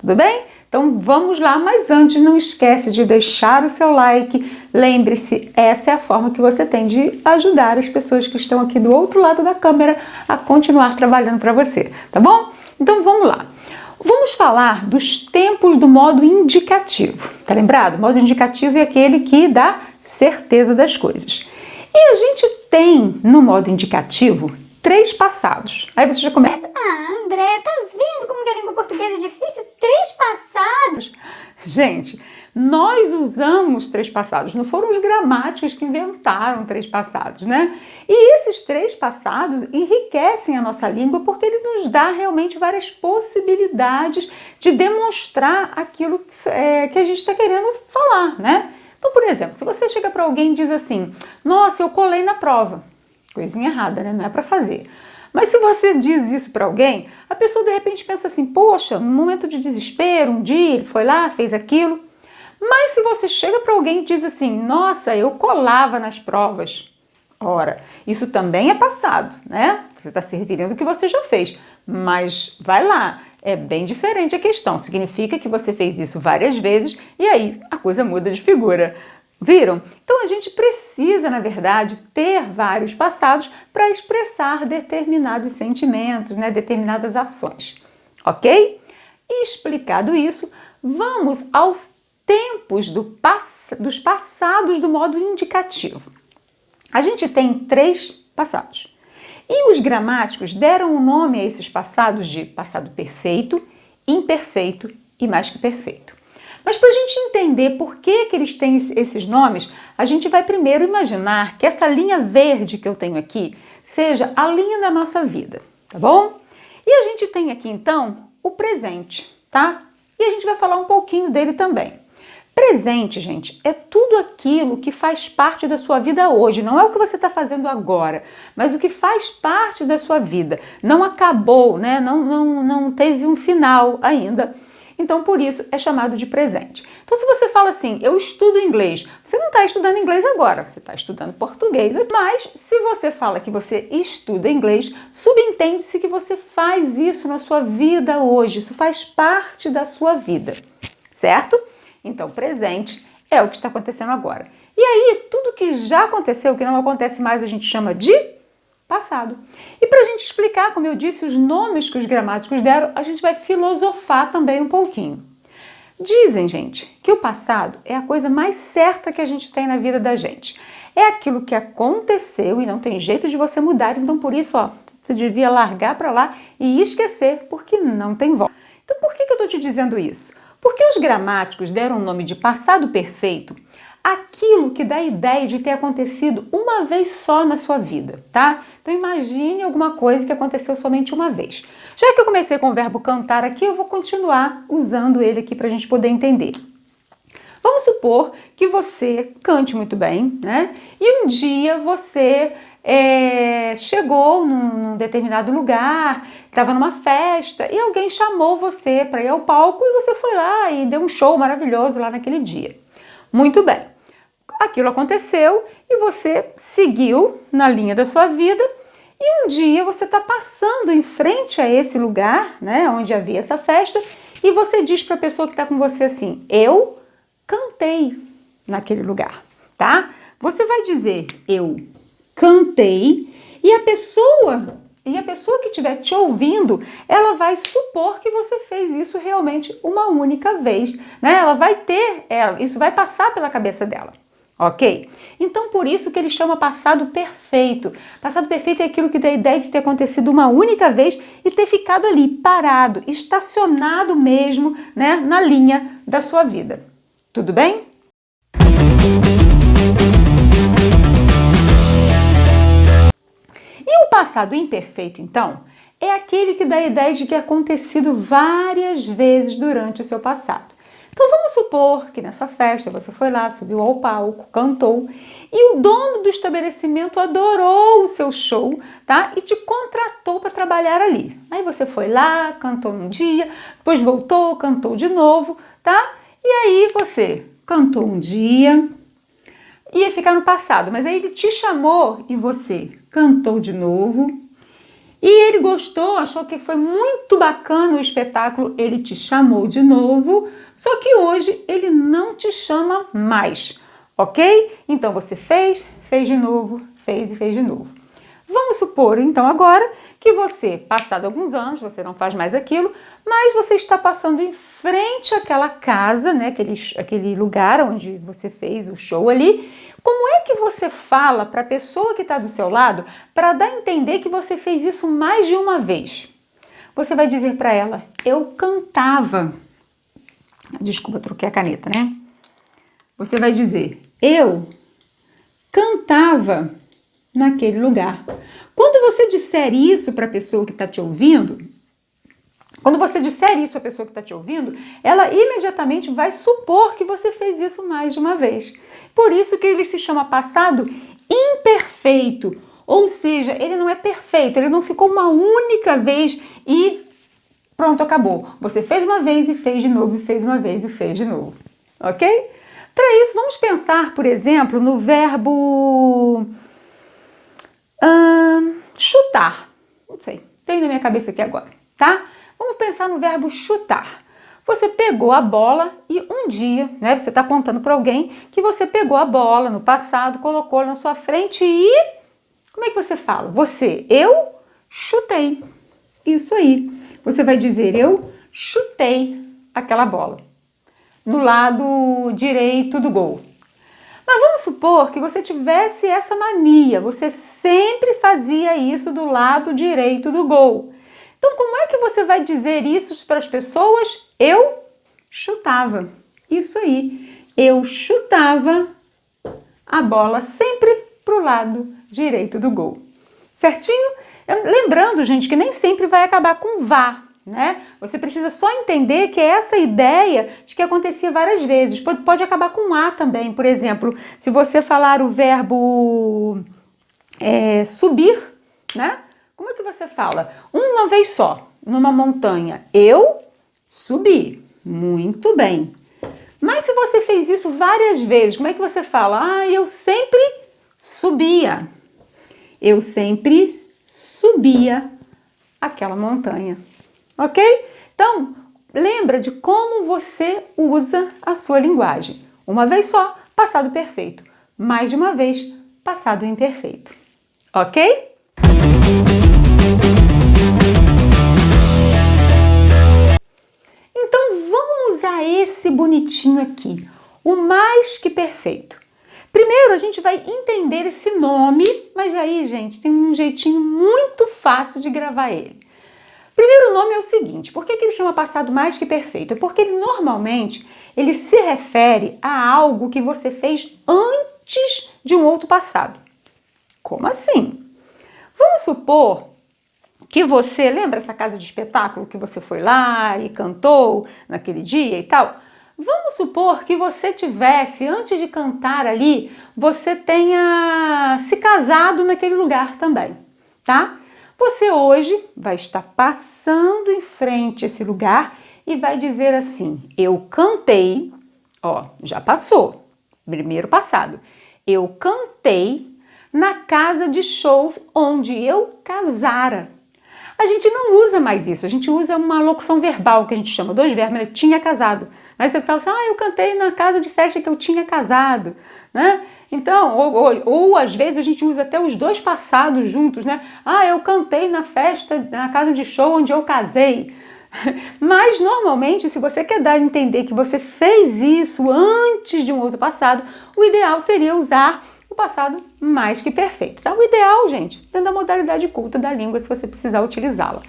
tudo bem? Então vamos lá, mas antes não esquece de deixar o seu like. Lembre-se, essa é a forma que você tem de ajudar as pessoas que estão aqui do outro lado da câmera a continuar trabalhando para você, tá bom? Então vamos lá. Vamos falar dos tempos do modo indicativo, tá lembrado? O modo indicativo é aquele que dá certeza das coisas. E a gente tem no modo indicativo 3 passados. Aí você já começa: André, tá vendo como que a língua portuguesa é difícil? 3 passados. Gente, nós usamos 3 passados, não foram os gramáticos que inventaram 3 passados, né? E esses 3 passados enriquecem a nossa língua porque ele nos dá realmente várias possibilidades de demonstrar aquilo que a gente está querendo falar, né? Então, por exemplo, se você chega para alguém e diz assim: nossa, eu colei na prova. Coisinha errada, né? Não é para fazer. Mas se você diz isso para alguém, a pessoa de repente pensa assim: poxa, um momento de desespero, um dia ele foi lá, fez aquilo. Mas se você chega para alguém e diz assim: nossa, eu colava nas provas. Ora, isso também é passado, né? Você está se referindo ao que você já fez. Mas vai lá, é bem diferente a questão. Significa que você fez isso várias vezes e aí a coisa muda de figura. Viram? Então a gente precisa, na verdade, ter vários passados para expressar determinados sentimentos, né? Determinadas ações. Ok? E explicado isso, vamos aos tempos dos passados do modo indicativo. A gente tem 3 passados. E os gramáticos deram o nome a esses passados de passado perfeito, imperfeito e mais que perfeito. Mas para a gente entender por que eles têm esses nomes, a gente vai primeiro imaginar que essa linha verde que eu tenho aqui seja a linha da nossa vida, tá bom? E a gente tem aqui então o presente, tá? E a gente vai falar um pouquinho dele também. Presente, gente, é tudo aquilo que faz parte da sua vida hoje. Não é o que você está fazendo agora, mas o que faz parte da sua vida. Não acabou, né? Não teve um final ainda. Então, por isso, é chamado de presente. Então, se você fala assim: eu estudo inglês, você não está estudando inglês agora, você está estudando português. Mas, se você fala que você estuda inglês, subentende-se que você faz isso na sua vida hoje. Isso faz parte da sua vida, certo? Então, presente é o que está acontecendo agora. E aí, tudo que já aconteceu, que não acontece mais, a gente chama de passado. E para a gente explicar, como eu disse, os nomes que os gramáticos deram, a gente vai filosofar também um pouquinho. Dizem, gente, que o passado é a coisa mais certa que a gente tem na vida da gente. É aquilo que aconteceu e não tem jeito de você mudar, então por isso, você devia largar para lá e esquecer, porque não tem volta. Então por que eu estou te dizendo isso? Porque os gramáticos deram o nome de passado perfeito aquilo que dá a ideia de ter acontecido uma vez só na sua vida, tá? Então imagine alguma coisa que aconteceu somente uma vez. Já que eu comecei com o verbo cantar aqui, eu vou continuar usando ele aqui para a gente poder entender. Vamos supor que você cante muito bem, né? E um dia você chegou num determinado lugar, estava numa festa e alguém chamou você para ir ao palco e você foi lá e deu um show maravilhoso lá naquele dia. Muito bem. Aquilo aconteceu e você seguiu na linha da sua vida e um dia você está passando em frente a esse lugar, né, onde havia essa festa, e você diz para a pessoa que está com você assim: eu cantei naquele lugar, tá? Você vai dizer eu cantei e a pessoa que estiver te ouvindo, ela vai supor que você fez isso realmente uma única vez, né? Ela vai ter, isso vai passar pela cabeça dela, ok? Então, por isso que ele chama passado perfeito. Passado perfeito é aquilo que dá a ideia de ter acontecido uma única vez e ter ficado ali, parado, estacionado mesmo, né, na linha da sua vida. Tudo bem? E o passado imperfeito, então, é aquele que dá a ideia de ter acontecido várias vezes durante o seu passado. Então vamos supor que nessa festa você foi lá, subiu ao palco, cantou e o dono do estabelecimento adorou o seu show, tá? E te contratou para trabalhar ali. Aí você foi lá, cantou um dia, depois voltou, cantou de novo, tá? E aí você cantou um dia, ia ficar no passado, mas aí ele te chamou e você cantou de novo e ele gostou, achou que foi muito bacana o espetáculo, ele te chamou de novo, só que hoje ele não te chama mais, ok? Então você fez de novo, fez e fez de novo. Vamos supor então agora que você, passado alguns anos, você não faz mais aquilo, mas você está passando em frente àquela casa, né, aquele lugar onde você fez o show ali. Como é que você fala para a pessoa que está do seu lado para dar a entender que você fez isso mais de uma vez? Você vai dizer para ela, eu cantava. Desculpa, troquei a caneta, né? Você vai dizer, eu cantava naquele lugar. Quando você disser isso para a pessoa que está te ouvindo, ela imediatamente vai supor que você fez isso mais de uma vez. Por isso que ele se chama passado imperfeito, ou seja, ele não é perfeito, ele não ficou uma única vez e pronto, acabou. Você fez uma vez e fez de novo, e fez uma vez e fez de novo, ok? Para isso, vamos pensar, por exemplo, no verbo chutar. Não sei, tem na minha cabeça aqui agora, tá? Vamos pensar no verbo chutar. Você pegou a bola e um dia, né, você está contando para alguém que você pegou a bola no passado, colocou na sua frente e... Como é que você fala? Eu chutei. Isso aí. Você vai dizer, eu chutei aquela bola no lado direito do gol. Mas vamos supor que você tivesse essa mania, você sempre fazia isso do lado direito do gol. Então, como é que você vai dizer isso para as pessoas? Eu chutava. Isso aí. Eu chutava a bola sempre para o lado direito do gol. Certinho? Lembrando, gente, que nem sempre vai acabar com vá, né? Você precisa só entender que é essa ideia de que acontecia várias vezes. Pode acabar com a também. Por exemplo, se você falar o verbo subir, né? Como é que você fala? Uma vez só, numa montanha. Eu subi. Muito bem. Mas se você fez isso várias vezes, como é que você fala? Eu sempre subia. Eu sempre subia aquela montanha. Ok? Então, lembra de como você usa a sua linguagem. Uma vez só, passado perfeito. Mais de uma vez, passado imperfeito. Ok? Então, vamos a esse bonitinho aqui. O mais que perfeito. Primeiro, a gente vai entender esse nome, mas aí, gente, tem um jeitinho muito fácil de gravar ele. Primeiro nome é o seguinte, por que ele chama passado mais que perfeito? É porque ele normalmente se refere a algo que você fez antes de um outro passado. Como assim? Vamos supor que você, lembra essa casa de espetáculo que você foi lá e cantou naquele dia e tal? Vamos supor que você tivesse, antes de cantar ali, você tenha se casado naquele lugar também, tá? Você hoje vai estar passando em frente a esse lugar e vai dizer assim, eu cantei, já passou, primeiro passado, eu cantei na casa de shows onde eu casara. A gente não usa mais isso, a gente usa uma locução verbal que a gente chama, dois verbos, né? Tinha casado. Aí você fala assim, eu cantei na casa de festa que eu tinha casado, né? Então, ou às vezes a gente usa até os dois passados juntos, né? Eu cantei na festa, na casa de show onde eu casei. Mas normalmente, se você quer dar a entender que você fez isso antes de um outro passado, o ideal seria usar o passado mais que perfeito, tá? O ideal, gente, dentro da modalidade culta da língua, se você precisar utilizá-la.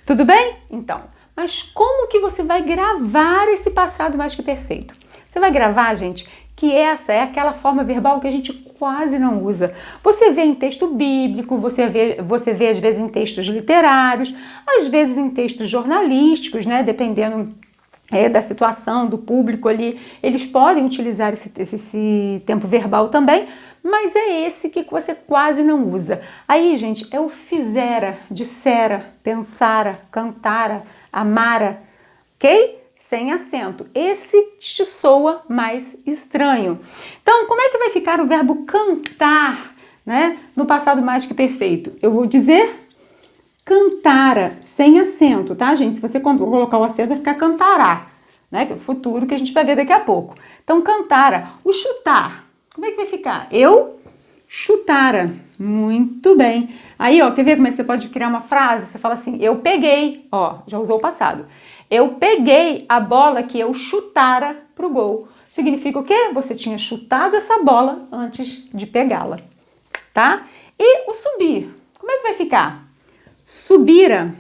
Tudo bem? Então, mas como que você vai gravar esse passado mais que perfeito? Você vai gravar, gente, que essa é aquela forma verbal que a gente quase não usa. Você vê em texto bíblico, você vê às vezes em textos literários, às vezes em textos jornalísticos, né? Dependendo da situação, do público ali, eles podem utilizar esse tempo verbal também, mas é esse que você quase não usa. Aí, gente, é o fizera, dissera, pensara, cantara, amara, ok? Sem acento. Esse te soa mais estranho. Então, como é que vai ficar o verbo cantar, né, no passado mais que perfeito? Eu vou dizer Cantara, sem acento, tá, gente? Se você colocar o acento, vai ficar cantará, né? Que é o futuro que a gente vai ver daqui a pouco. Então, cantara. O chutar, como é que vai ficar? Eu chutara. Muito bem. Aí, ó, quer ver como é que você pode criar uma frase? Você fala assim, eu peguei, ó, já usou o passado. Eu peguei a bola que eu chutara pro gol. Significa o quê? Você tinha chutado essa bola antes de pegá-la, tá? E o subir, como é que vai ficar? Subira,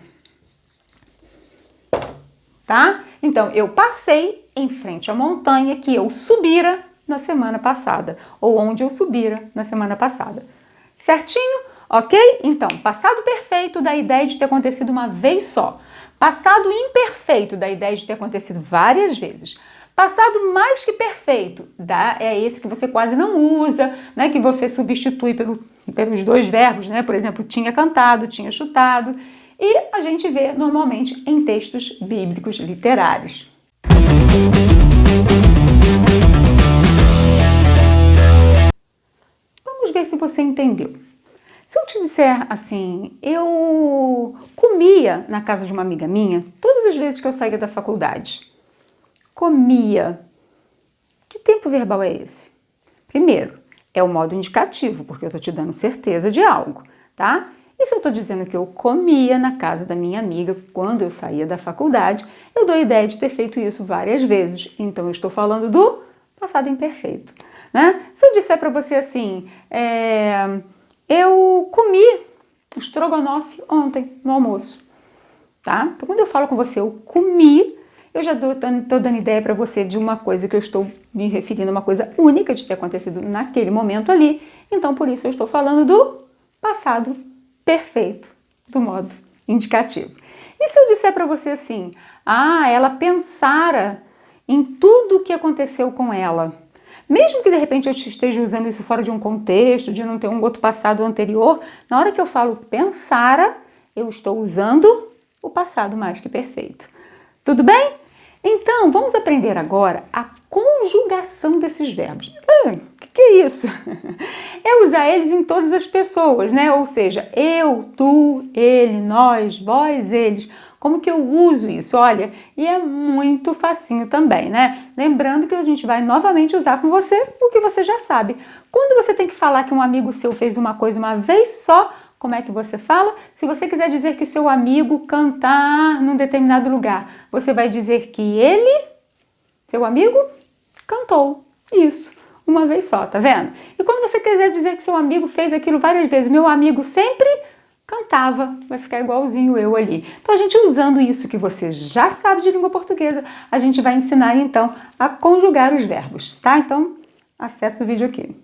tá? Então, eu passei em frente à montanha que eu subira na semana passada, ou onde eu subira na semana passada. Certinho? Ok? Então, passado perfeito dá a ideia de ter acontecido uma vez só. Passado imperfeito dá a ideia de ter acontecido várias vezes. Passado mais que perfeito é esse que você quase não usa, né? Que você substitui pelos dois verbos, né? Por exemplo, tinha cantado, tinha chutado. E a gente vê normalmente em textos bíblicos literários. Vamos ver se você entendeu. Se eu te disser assim, eu comia na casa de uma amiga minha todas as vezes que eu saía da faculdade. Comia. Que tempo verbal é esse? Primeiro, é o modo indicativo, porque eu estou te dando certeza de algo, tá? E se eu estou dizendo que eu comia na casa da minha amiga quando eu saía da faculdade, eu dou a ideia de ter feito isso várias vezes. Então, eu estou falando do passado imperfeito, né? Se eu disser para você assim, eu comi estrogonofe ontem no almoço, tá? Então, quando eu falo com você, eu comi, eu já estou dando ideia para você de uma coisa que eu estou me referindo a uma coisa única de ter acontecido naquele momento ali. Então, por isso, eu estou falando do passado perfeito, do modo indicativo. E se eu disser para você assim, ela pensara em tudo o que aconteceu com ela, mesmo que de repente eu esteja usando isso fora de um contexto, de não ter um outro passado anterior, na hora que eu falo pensara, eu estou usando o passado mais que perfeito. Tudo bem? Então, vamos aprender agora a conjugação desses verbos. O que é isso? É usar eles em todas as pessoas, né? Ou seja, eu, tu, ele, nós, vós, eles. Como que eu uso isso? Olha, e é muito facinho também, né? Lembrando que a gente vai novamente usar com você o que você já sabe. Quando você tem que falar que um amigo seu fez uma coisa uma vez só, como é que você fala? Se você quiser dizer que seu amigo cantar num determinado lugar, você vai dizer que ele, seu amigo, cantou. Isso, uma vez só, tá vendo? E quando você quiser dizer que seu amigo fez aquilo várias vezes, meu amigo sempre cantava, vai ficar igualzinho eu ali. Então, a gente usando isso que você já sabe de língua portuguesa, a gente vai ensinar então a conjugar os verbos, tá? Então, acessa o vídeo aqui.